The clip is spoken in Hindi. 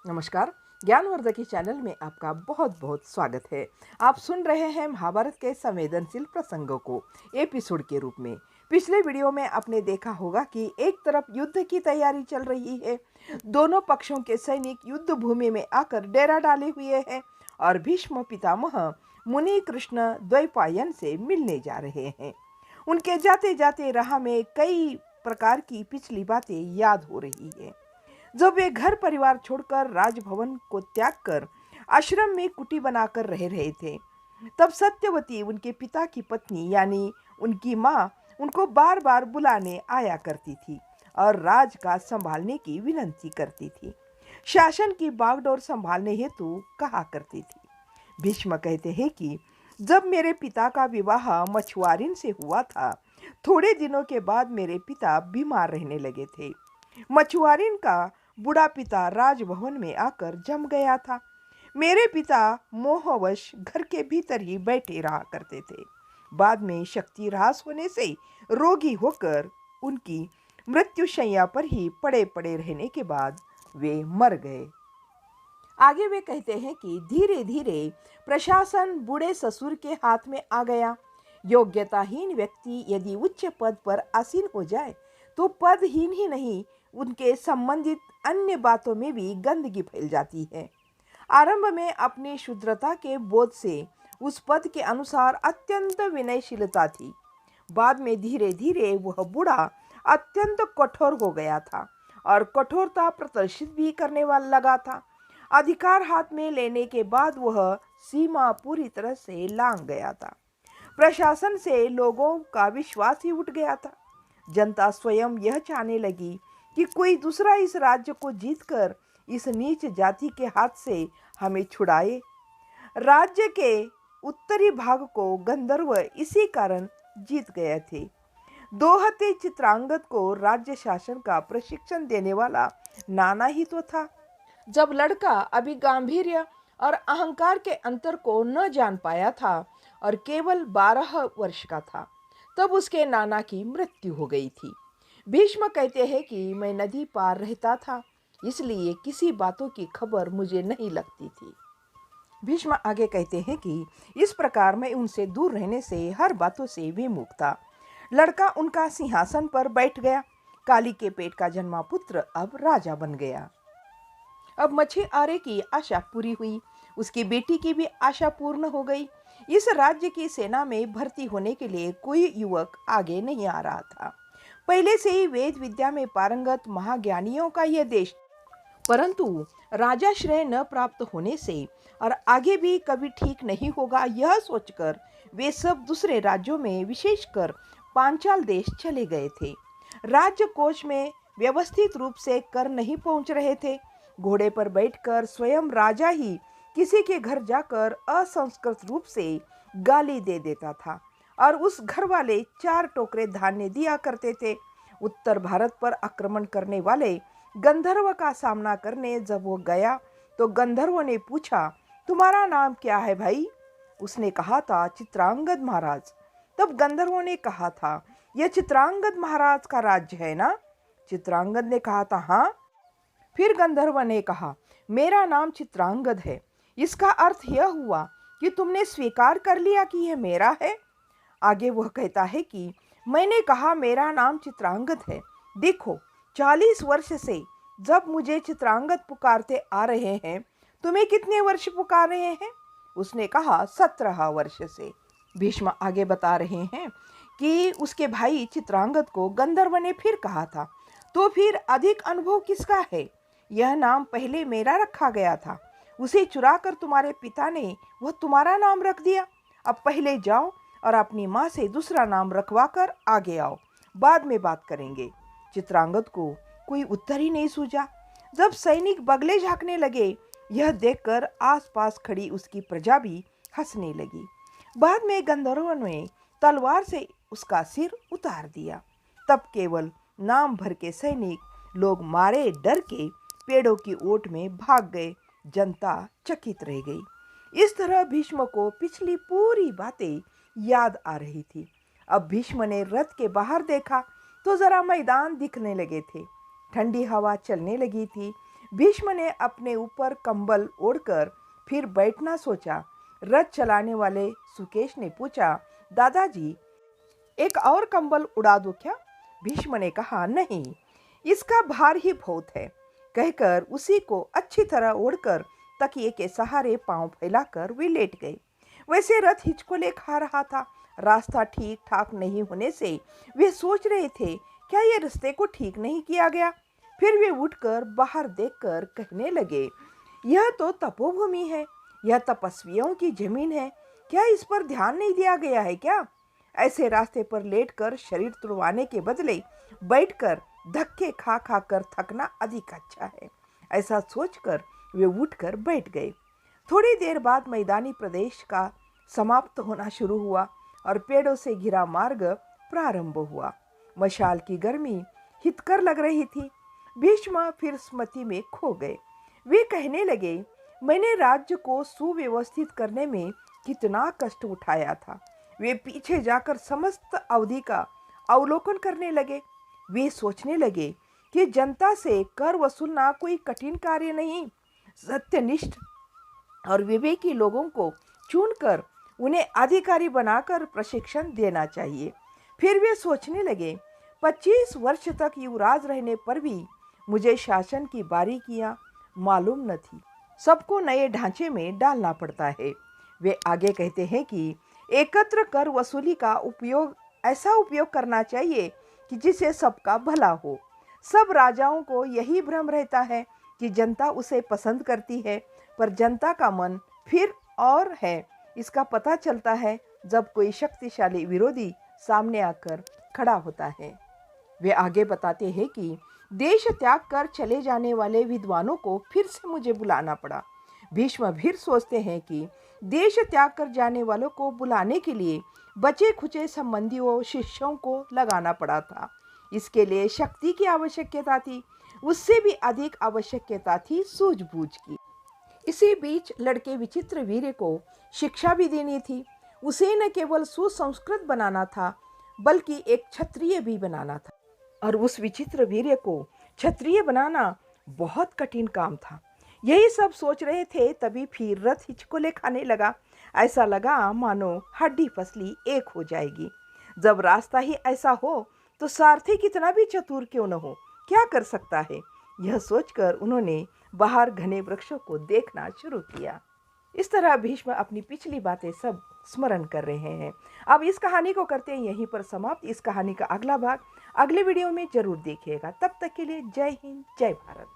नमस्कार। ज्ञानवर्धकी चैनल में आपका बहुत बहुत स्वागत है। आप सुन रहे हैं महाभारत के संवेदनशील प्रसंगों को एपिसोड के रूप में। पिछले वीडियो में आपने देखा होगा कि एक तरफ युद्ध की तैयारी चल रही है, दोनों पक्षों के सैनिक युद्ध भूमि में आकर डेरा डाले हुए हैं और भीष्म पितामह मुनि कृष्ण द्वैपायन से मिलने जा रहे हैं। उनके जाते जाते राह में कई प्रकार की पिछली बातें याद हो रही है। जब वे घर परिवार छोड़कर राजभवन को त्याग कर आश्रम में कुटी बनाकर रह रहे थे, तब सत्यवती उनके पिता की पत्नी यानी उनकी माँ उनको बार बार बुलाने आया करती थी और राज का संभालने की विनती करती थी। शासन की बागडोर संभालने हेतु कहा करती थी। भीष्म कहते हैं कि जब मेरे पिता का विवाह मछुआरिन से हुआ था, थोड़े दिनों के बाद मेरे पिता बीमार रहने लगे थे। मछुआरिन का बूढ़ा पिता राजभवन में आकर जम गया था। मेरे पिता मोहवश घर के भीतर ही बैठे रहा करते थे। बाद में शक्ति ह्रास होने से रोगी होकर उनकी मृत्युशैया पर ही पड़े पड़े रहने के बाद वे मर गए। आगे वे कहते हैं कि धीरे धीरे प्रशासन बूढ़े ससुर के हाथ में आ गया। योग्यताहीन व्यक्ति यदि उच्च पद पर आसीन हो जाए तो पदहीन ही नहीं, उनके संबंधित अन्य बातों में भी गंदगी फैल जाती है। आरंभ में अपनी शुद्रता के बोध से उस पद के अनुसार अत्यंत विनयशीलता थी। बाद में धीरे धीरे वह बूढ़ा अत्यंत कठोर हो गया था और कठोरता प्रदर्शित भी करने वाला लगा था। अधिकार हाथ में लेने के बाद वह सीमा पूरी तरह से लांघ गया था। प्रशासन से लोगों का विश्वास ही उठ गया था। जनता स्वयं यह चाहने लगी कि कोई दूसरा इस राज्य को जीतकर इस नीच जाति के हाथ से हमें छुड़ाए। राज्य के उत्तरी भाग को गंधर्व इसी कारण जीत गए थे। दोहते चित्रांगद को राज्य शासन का प्रशिक्षण देने वाला नाना ही तो था। जब लड़का अभी गांभीर्य और अहंकार के अंतर को न जान पाया था और केवल 12 वर्ष का था, तब उसके नाना की मृत्यु हो गई थी। भीष्म कहते हैं कि मैं नदी पार रहता था, इसलिए किसी बातों की खबर मुझे नहीं लगती थी। भीष्म आगे कहते हैं कि इस प्रकार मैं उनसे दूर रहने से हर बातों से विमुख था। लड़का उनका सिंहासन पर बैठ गया। काली के पेट का जन्मा पुत्र अब राजा बन गया। अब मछुआरे की आशा पूरी हुई, उसकी बेटी की भी आशा पूर्ण हो गई। इस राज्य की सेना में भर्ती होने के लिए कोई युवक आगे नहीं आ रहा था। पहले से ही वेद विद्या में पारंगत महाज्ञानियों का यह देश, परंतु राजाश्रय न प्राप्त होने से और आगे भी कभी ठीक नहीं होगा, यह सोचकर वे सब दूसरे राज्यों में विशेषकर पांचाल देश चले गए थे। राज्य कोष में व्यवस्थित रूप से कर नहीं पहुंच रहे थे। घोड़े पर बैठकर स्वयं राजा ही किसी के घर जाकर असंस्कृत रूप से गाली दे देता था और उस घर वाले 4 टोकरे धान्य दिया करते थे। उत्तर भारत पर आक्रमण करने वाले गंधर्व का सामना करने जब वो गया तो गंधर्व ने पूछा, तुम्हारा नाम क्या है भाई? उसने कहा था, चित्रांगद महाराज। तब गंधर्वों ने कहा था, यह चित्रांगद महाराज का राज्य है ना? चित्रांगद ने कहा था, हाँ। फिर गंधर्व ने कहा, मेरा नाम चित्रांगद है। इसका अर्थ यह हुआ कि तुमने स्वीकार कर लिया कि यह मेरा है? आगे वह कहता है कि मैंने कहा मेरा नाम चित्रांगद है। देखो, 40 वर्ष से जब मुझे चित्रांगद पुकारते आ रहे हैं, तुम्हें कितने वर्ष पुकार रहे हैं? उसने कहा, 17 वर्ष से। भीष्म आगे बता रहे हैं कि उसके भाई चित्रांगद को गंधर्व ने फिर कहा था, तो फिर अधिक अनुभव किसका है? यह नाम पहले मेरा रखा गया था, उसे चुराकर तुम्हारे पिता ने वह तुम्हारा नाम रख दिया। अब पहले जाओ और अपनी माँ से दूसरा नाम रखवा कर आगे आओ, बाद में बात करेंगे। चित्रांगद को कोई उत्तर ही नहीं सूझा। जब सैनिक बगले झांकने लगे, यह देखकर आसपास खड़ी उसकी प्रजा भी हंसने लगी। बाद में गंधर्व ने तलवार से उसका सिर उतार दिया। तब केवल नाम भर के सैनिक लोग मारे डर के पेड़ों की ओट में भाग गए। जनता चकित रह गई। इस तरह भीष्म को पिछली पूरी बातें याद आ रही थी। अब भीष्म ने रथ के बाहर देखा तो जरा मैदान दिखने लगे थे। ठंडी हवा चलने लगी थी। भीष्म ने अपने ऊपर कंबल ओढ़कर फिर बैठना सोचा। रथ चलाने वाले सुकेश ने पूछा, दादाजी एक और कंबल उड़ा दूं क्या? भीष्म ने कहा, नहीं, इसका भार ही बहुत है, कहकर उसी को अच्छी तरह ओढ़कर तकिए के सहारे पांव फैलाकर वे लेट गए। वैसे रथ हिचकोले खा रहा था। रास्ता ठीक ठाक नहीं होने से वे सोच रहे थे, क्या ये रास्ते को ठीक नहीं किया गया? फिर वे उठकर बाहर देखकर कहने लगे, यह तो तपोभूमि है, यह तपस्वियों की जमीन है, क्या इस पर ध्यान नहीं दिया गया है क्या? ऐसे रास्ते पर लेटकर शरीर तुड़वाने के बदले बैठकर धक्के खा खा कर थकना अधिक अच्छा है। ऐसा सोचकर वे उठकर बैठ गए। थोड़ी देर बाद मैदानी प्रदेश का समाप्त होना शुरू हुआ और पेड़ों से घिरा मार्ग प्रारंभ हुआ। मशाल की गर्मी हितकर लग रही थी। भीष्म फिर स्मृति में खो गए। वे कहने लगे, मैंने राज्य को सुव्यवस्थित करने में कितना कष्ट उठाया था। वे पीछे जाकर समस्त अवधि का अवलोकन करने लगे। वे सोचने लगे कि जनता से कर वसूलना कोई कठिन कार्य नहीं। सत्यनिष्ठ और विवेकी लोगों को चुनकर उन्हें अधिकारी बनाकर प्रशिक्षण देना चाहिए। फिर वे सोचने लगे, 25 वर्ष तक युवराज रहने पर भी मुझे शासन की बारीकियां मालूम न थी। सबको नए ढांचे में डालना पड़ता है। वे आगे कहते हैं कि एकत्र कर वसूली का ऐसा उपयोग करना चाहिए कि जिससे सबका भला हो। सब राजाओं को यही भ्रम रहता है कि जनता उसे पसंद करती है, पर जनता का मन फिर और है। इसका पता चलता है जब कोई शक्तिशाली विरोधी सामने आकर खड़ा होता है। वे आगे बताते हैं कि देश त्याग कर चले जाने वाले विद्वानों को फिर से मुझे बुलाना पड़ा। भीष्म फिर सोचते हैं कि देश त्याग कर जाने वालों को बुलाने के लिए बचे खुचे संबंधियों शिष्यों को लगाना पड़ा था। इसके लिए शक्ति की आवश्यकता थी, उससे भी अधिक आवश्यकता थी सूझबूझ की। इसी बीच लड़के विचित्र वीर्य को शिक्षा भी देनी थी। उसे न केवल सुसंस्कृत बनाना था, बल्कि एक क्षत्रिय भी बनाना था। और उस विचित्र वीर्य को क्षत्रिय बनाना बहुत कठिन काम था। यही सब सोच रहे थे, तभी फिर रथ हिचकोले खाने लगा। ऐसा लगा मानो हड्डी पसली एक हो जाएगी। जब रास्ता ही ऐसा हो तो सारथी कितना भी चतुर क्यों न हो, क्या कर सकता है? यह सोचकर उन्होंने बाहर घने वृक्षों को देखना शुरू किया। इस तरह भीष्म अपनी पिछली बातें सब स्मरण कर रहे हैं। अब इस कहानी को करते हैं यहीं पर समाप्त। इस कहानी का अगला भाग अगले वीडियो में जरूर देखिएगा। तब तक के लिए जय हिंद, जय भारत।